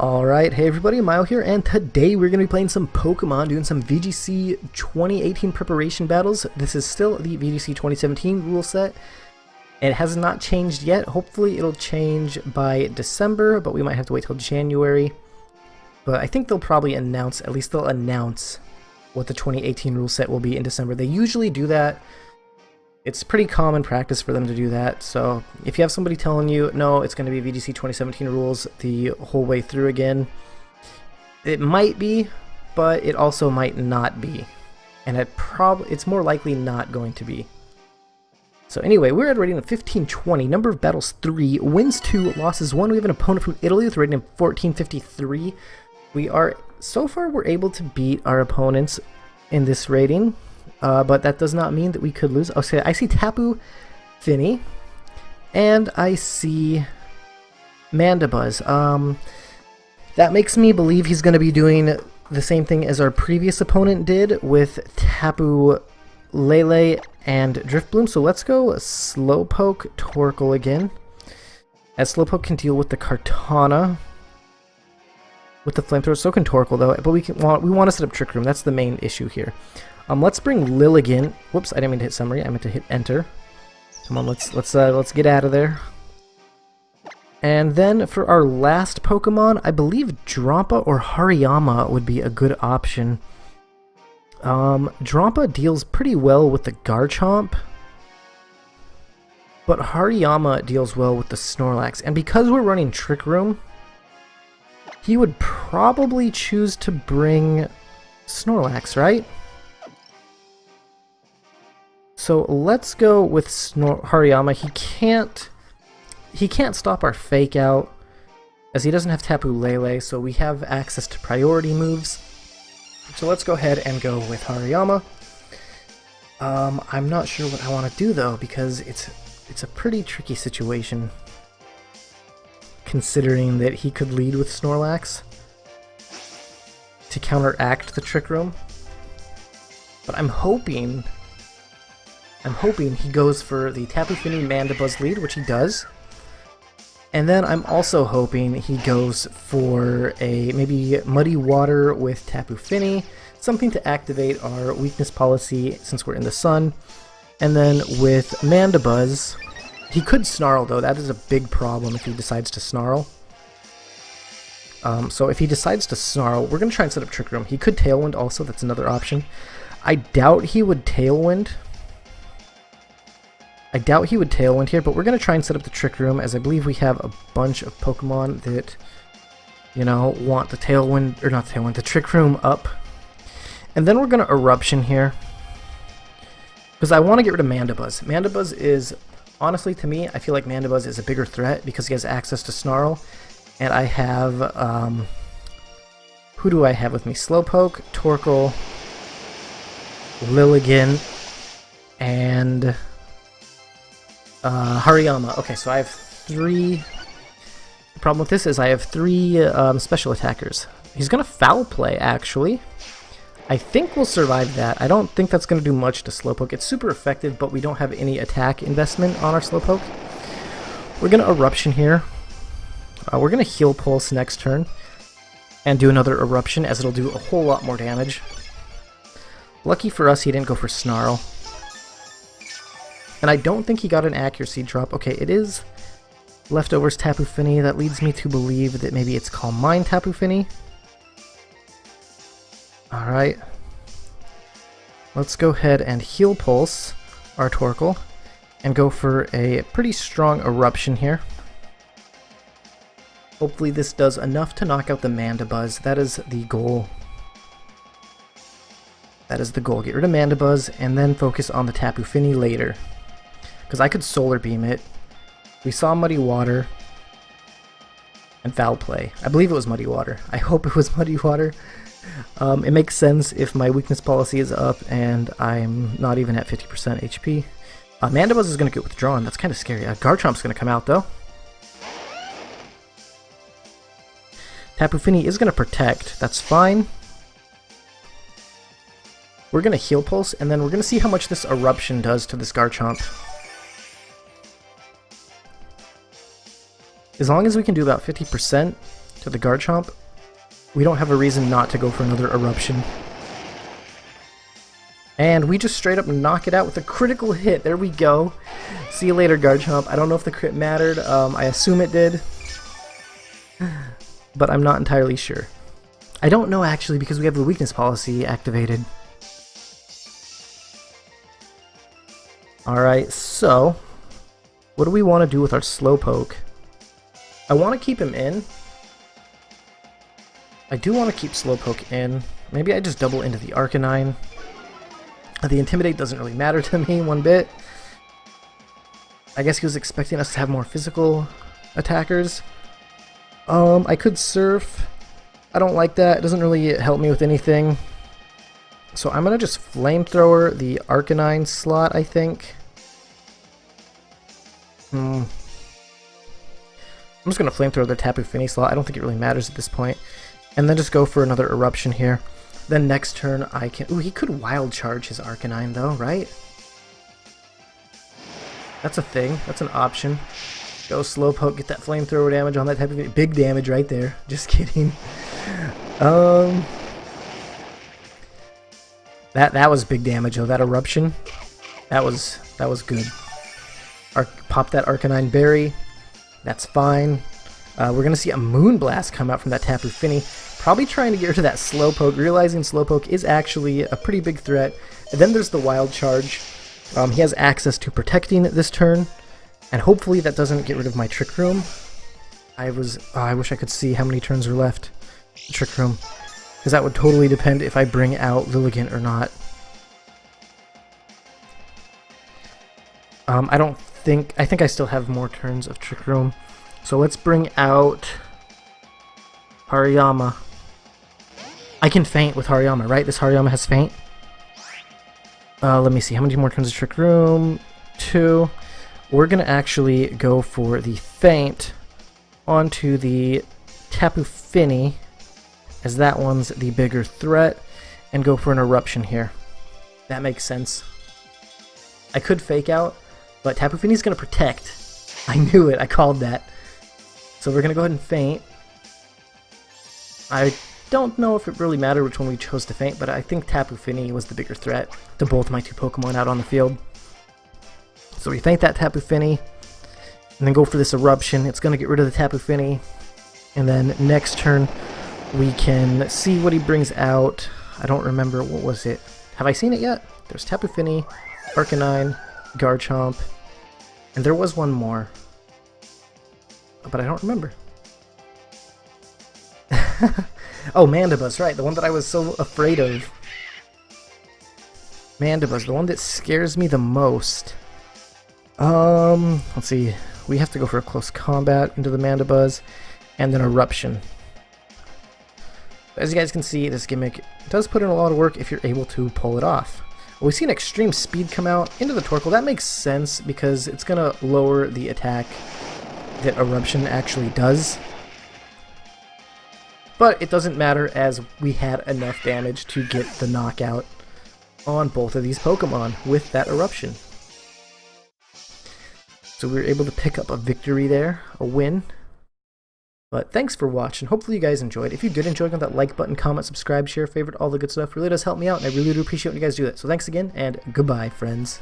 Alright, hey everybody, Myo here, and today we're going to be playing some Pokemon, doing some VGC 2018 preparation battles. This is still the VGC 2017 rule set. It has not changed yet. Hopefully it'll change by December, but we might have to wait till January. But I think they'll probably announce, at least they'll announce what the 2018 rule set will be in December. They usually do that. It's pretty common practice for them to do that, so if you have somebody telling you, no, it's going to be VGC 2017 rules the whole way through again, it might be, but it also might not be. And it's more likely not going to be. So anyway, we're at a rating of 1520, number of battles 3, wins 2, losses 1. We have an opponent from Italy with a rating of 1453. So far we're able to beat our opponents in this rating. But that does not mean that we could lose. Okay, I see Tapu Fini, and I see Mandibuzz. That makes me believe he's going to be doing the same thing as our previous opponent did with Tapu Lele and Driftbloom. So let's go Slowpoke Torkoal again, as Slowpoke can deal with the Kartana with the Flamethrower. So can Torkoal though, but we want to set up Trick Room. That's the main issue here. Let's bring Lilligant. Whoops, I didn't mean to hit summary. I meant to hit enter. Come on, let's get out of there. And then for our last Pokemon, I believe Drampa or Hariyama would be a good option. Drampa deals pretty well with the Garchomp, but Hariyama deals well with the Snorlax. And because we're running Trick Room, he would probably choose to bring Snorlax, right? So let's go with Hariyama. He can't stop our Fake Out, as he doesn't have Tapu Lele, so we have access to priority moves. So let's go ahead and go with Hariyama. I'm not sure what I want to do though, because it's a pretty tricky situation, considering that he could lead with Snorlax to counteract the Trick Room. But I'm hoping he goes for the Tapu Fini Mandibuzz lead, which he does. And then I'm also hoping he goes for a maybe Muddy Water with Tapu Fini, something to activate our weakness policy since we're in the sun. And then with Mandibuzz, he could Snarl though. That is a big problem if he decides to Snarl. So if he decides to Snarl, we're going to try and set up Trick Room. He could Tailwind also, that's another option. I doubt he would Tailwind here, but we're going to try and set up the Trick Room, as I believe we have a bunch of Pokemon that, you know, want the Tailwind, or not Tailwind, the Trick Room up. And then we're going to Eruption here, because I want to get rid of Mandibuzz. Mandibuzz is, honestly to me, I feel like Mandibuzz is a bigger threat because he has access to Snarl. And I have, who do I have with me? Slowpoke, Torkoal, Lilligant, and Hariyama. Okay, so I have 3. The problem with this is I have 3 special attackers. He's going to Foul Play, actually. I think we'll survive that. I don't think that's going to do much to Slowpoke. It's super effective, but we don't have any attack investment on our Slowpoke. We're going to Eruption here. We're going to Heal Pulse next turn and do another Eruption, as it'll do a whole lot more damage. Lucky for us, he didn't go for Snarl. And I don't think he got an accuracy drop. Okay, it is Leftovers Tapu Fini. That leads me to believe that maybe it's Calm Mind Tapu Fini. Alright. Let's go ahead and Heal Pulse our Torkoal and go for a pretty strong Eruption here. Hopefully this does enough to knock out the Mandibuzz. That is the goal. That is the goal. Get rid of Mandibuzz and then focus on the Tapu Fini later. Because I could Solar Beam it. We saw Muddy Water and Foul Play. I believe it was Muddy Water. I hope it was Muddy Water. It makes sense if my weakness policy is up and I'm not even at 50% HP. Mandibuzz is going to get withdrawn. That's kind of scary. Garchomp's going to come out though. Tapu Fini is going to Protect. That's fine. We're going to Heal Pulse, and then we're going to see how much this Eruption does to this Garchomp. As long as we can do about 50%, to the Garchomp, we don't have a reason not to go for another Eruption. And we just straight up knock it out with a critical hit. There we go. See you later, Garchomp. I don't know if the crit mattered. I assume it did. But I'm not entirely sure. I don't know actually because we have the weakness policy activated. Alright, so what do we want to do with our Slowpoke? I want to keep him in. I do want to keep Slowpoke in. Maybe I just double into the Arcanine. The Intimidate doesn't really matter to me one bit. I guess he was expecting us to have more physical attackers. I could Surf. I don't like that. It doesn't really help me with anything. So I'm going to just Flamethrower the Arcanine slot, I think. I'm just going to Flamethrower the Tapu Fini slot. I don't think it really matters at this point. And then just go for another Eruption here. Then next turn I can... Ooh, he could Wild Charge his Arcanine though, right? That's a thing. That's an option. Go Slowpoke, get that Flamethrower damage on that type of... Big damage right there. Just kidding. That was big damage though. That Eruption. That was good. Pop that Arcanine Berry. That's fine. We're gonna see a Moonblast come out from that Tapu Fini. Probably trying to get rid of that Slowpoke, realizing Slowpoke is actually a pretty big threat. And then there's the Wild Charge. He has access to protecting this turn, and hopefully that doesn't get rid of my Trick Room. I wish I could see how many turns are left. Trick Room, because that would totally depend if I bring out Lilligant or not. I think I still have more turns of Trick Room. So let's bring out Hariyama. I can Feint with Hariyama, right? This Hariyama has Feint. Let me see, how many more turns of Trick Room? 2. We're gonna actually go for the Feint onto the Tapu Fini, as that one's the bigger threat, and go for an Eruption here. That makes sense. I could Fake Out, but Tapu Fini's gonna protect. I knew it, I called that. So we're gonna go ahead and Feint. I don't know if it really mattered which one we chose to Feint, but I think Tapu Fini was the bigger threat to both my two Pokemon out on the field. So we Feint that Tapu Fini, and then go for this Eruption. It's gonna get rid of the Tapu Fini, and then next turn we can see what he brings out. I don't remember, what was it? Have I seen it yet? There's Tapu Fini, Arcanine, Garchomp, and there was one more, but I don't remember. Oh, Mandibuzz, right, the one that I was so afraid of. Mandibuzz, the one that scares me the most. Let's see, we have to go for a close combat into the Mandibuzz, and then Eruption. As you guys can see, this gimmick does put in a lot of work if you're able to pull it off. We see an Extreme Speed come out into the Torkoal. That makes sense because it's going to lower the attack that Eruption actually does. But it doesn't matter as we had enough damage to get the knockout on both of these Pokemon with that Eruption. So we were able to pick up a victory there, a win. But thanks for watching. Hopefully you guys enjoyed. If you did enjoy, click that like button, comment, subscribe, share, favorite, all the good stuff. Really does help me out, and I really do appreciate when you guys do that. So thanks again, and goodbye, friends.